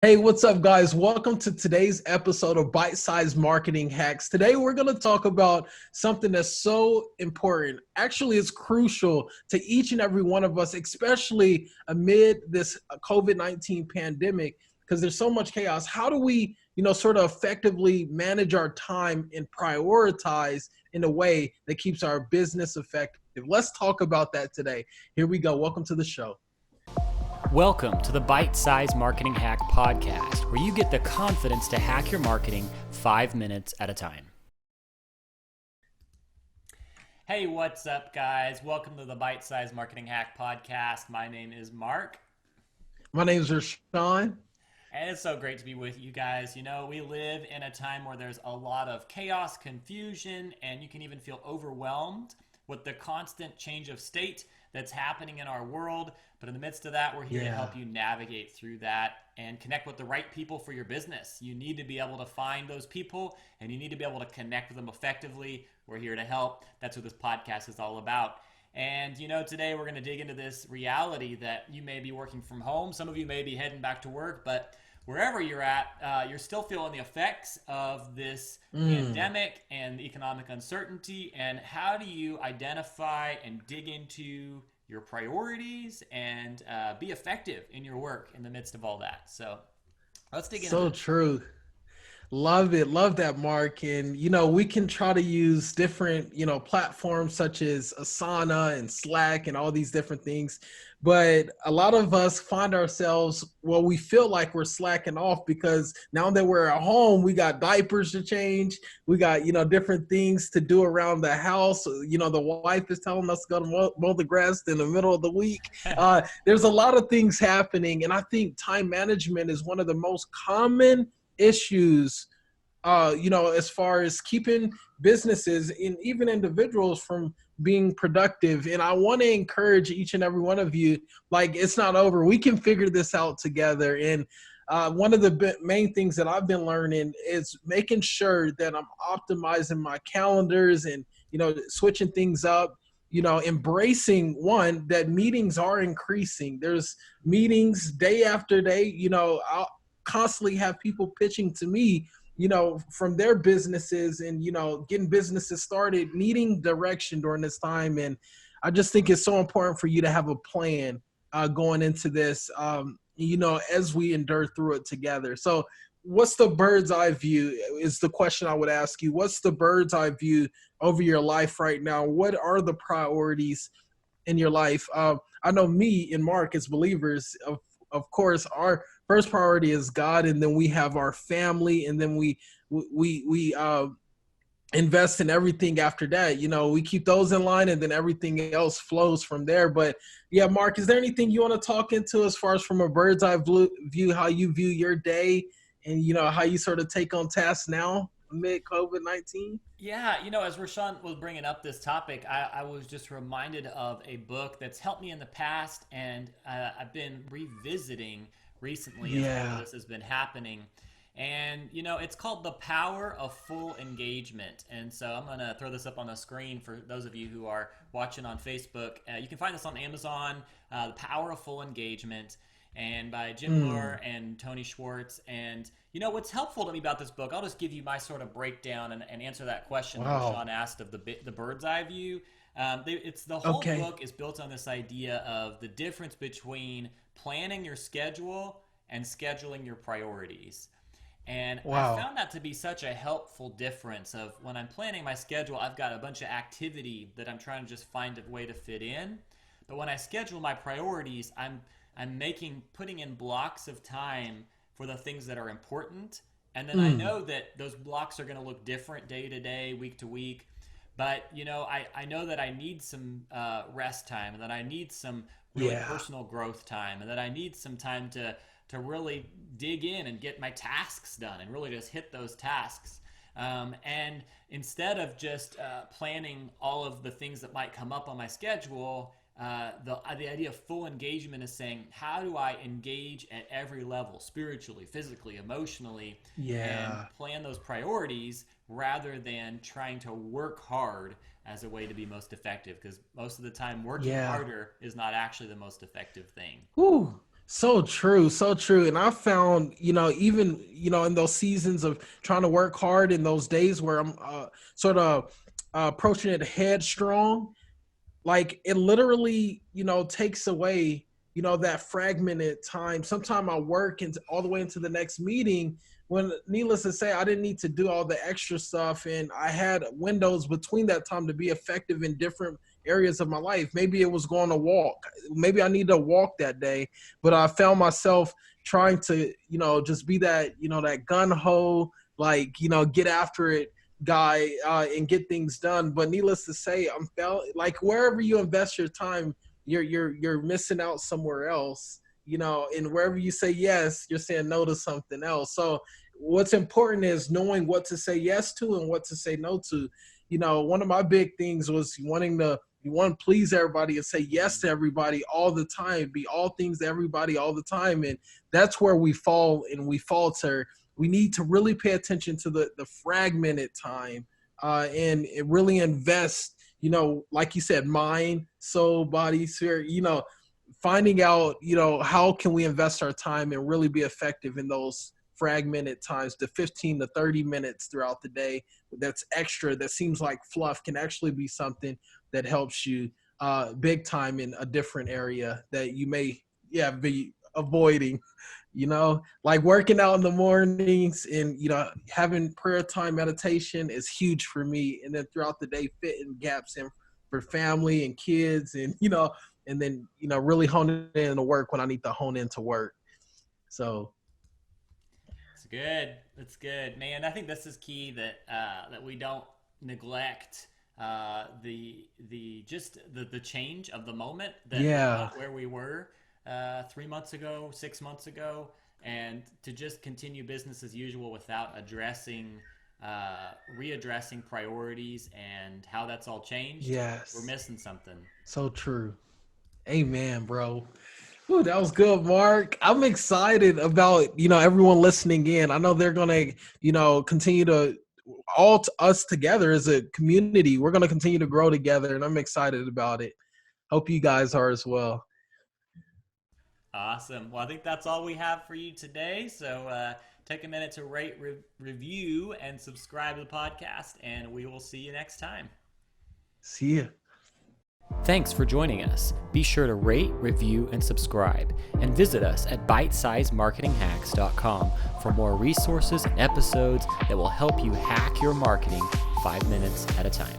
Hey, what's up, guys? Welcome to today's episode of Bite Size Marketing Hacks. Today, we're going to talk about something that's so important. Actually, it's crucial to each and every one of us, especially amid this COVID-19 pandemic, because there's so much chaos. How do we, sort of effectively manage our time and prioritize in a way that keeps our business effective? Let's talk about that today. Here we go. Welcome to the show. Welcome to the Bite Size Marketing Hack Podcast, where you get the confidence to hack your marketing 5 minutes at a time. Hey, what's up, guys? Welcome to the Bite Size Marketing Hack Podcast. My name is Mark. My name is Rashawn. And it's so great to be with you guys. You know, we live in a time where there's a lot of chaos, confusion, and you can even feel overwhelmed with the constant change of state that's happening in our world. But in the midst of that, we're here to help you navigate through that and connect with the right people for your business. You need to be able to find those people and you need to be able to connect with them effectively. We're here to help. That's what this podcast is all about. And you know, today we're going to dig into this reality that you may be working from home. Some of you may be heading back to work, but wherever you're at, you're still feeling the effects of this pandemic and the economic uncertainty. And how do you identify and dig into your priorities and be effective in your work in the midst of all that? So let's dig into it. So true. Love it. Love that, Mark. And, we can try to use different, platforms such as Asana and Slack and all these different things. But a lot of us find ourselves, well, we feel like we're slacking off because now that we're at home, we got diapers to change. We got, different things to do around the house. The wife is telling us to go to mow the grass in the middle of the week. There's a lot of things happening. And I think time management is one of the most common issues as far as keeping businesses and even individuals from being productive. And I want to encourage each and every one of you, like, it's not over. We can figure this out together. And one of the main things that I've been learning is making sure that I'm optimizing my calendars and, switching things up, embracing one that meetings are increasing. There's meetings day after day. I'll constantly have people pitching to me, from their businesses and, getting businesses started, needing direction during this time. And I just think it's so important for you to have a plan going into this, as we endure through it together. So what's the bird's eye view is the question I would ask you. What's the bird's eye view over your life right now? What are the priorities in your life? I know me and Mark as believers, of course, our first priority is God, and then we have our family, and then we invest in everything after that. We keep those in line, and then everything else flows from there. But yeah, Mark, is there anything you want to talk into as far as from a bird's eye view, how you view your day, and how you sort of take on tasks now amid COVID-19? Yeah, as Rashawn was bringing up this topic, I was just reminded of a book that's helped me in the past, and I've been revisiting recently as all of this has been happening. And, it's called The Power of Full Engagement. And so I'm going to throw this up on the screen for those of you who are watching on Facebook. You can find this on Amazon, The Power of Full Engagement, and by Jim Moore and Tony Schwartz. And what's helpful to me about this book, I'll just give you my sort of breakdown and answer that question that Sean asked of the bird's eye view. It's the whole book is built on this idea of the difference between planning your schedule and scheduling your priorities. And I found that to be such a helpful difference of when I'm planning my schedule, I've got a bunch of activity that I'm trying to just find a way to fit in. But when I schedule my priorities, I'm putting in blocks of time for the things that are important. And then I know that those blocks are going to look different day to day, week to week. But, I know that I need some rest time, and that I need some really personal growth time, and that I need some time to really dig in and get my tasks done and really just hit those tasks. And instead of just planning all of the things that might come up on my schedule, the idea of full engagement is saying, how do I engage at every level, spiritually, physically, emotionally, and plan those priorities rather than trying to work hard as a way to be most effective? Because most of the time, working harder is not actually the most effective thing. Whew. So true, so true. And I found, even, in those seasons of trying to work hard in those days where I'm sort of approaching it headstrong, like it literally takes away that fragmented time. Sometimes I work and all the way into the next meeting, when needless to say I didn't need to do all the extra stuff, and I had windows between that time to be effective in different areas of my life. Maybe it was going to walk, maybe I need to walk that day, but I found myself trying to just be that that gun ho, like get after it guy, and get things done. But needless to say, I'm felt like wherever you invest your time, you're missing out somewhere else. And wherever you say yes, you're saying no to something else. So what's important is knowing what to say yes to and what to say no to. One of my big things was you want to please everybody and say yes to everybody all the time, be all things to everybody all the time. And that's where we fall and we falter. We need to really pay attention to the fragmented time, and really invest, like you said, mind, soul, body, spirit, finding out, how can we invest our time and really be effective in those fragmented times. The 15 to 30 minutes throughout the day that's extra, that seems like fluff, can actually be something that helps you big time in a different area that you may be avoiding. Like working out in the mornings and having prayer time, meditation is huge for me, and then throughout the day fitting gaps in for family and kids, and and then really honing in to work when I need to hone into work. So It's good. It's good, man. I think this is key, that we don't neglect the just the change of the moment, that we're yeah, not where we were 3 months ago, 6 months ago, and to just continue business as usual without readdressing priorities and how that's all changed. We're yes, missing something. so true. Amen, bro. Ooh, that was good, Mark. I'm excited about everyone listening in. I know they're gonna continue to us together as a community. We're gonna continue to grow together, and I'm excited about it. Hope you guys are as well. Awesome. Well, I think that's all we have for you today. So take a minute to rate, review, and subscribe to the podcast, and we will see you next time. See ya. Thanks for joining us. Be sure to rate, review, and subscribe, and visit us at bitesizemarketinghacks.com for more resources and episodes that will help you hack your marketing 5 minutes at a time.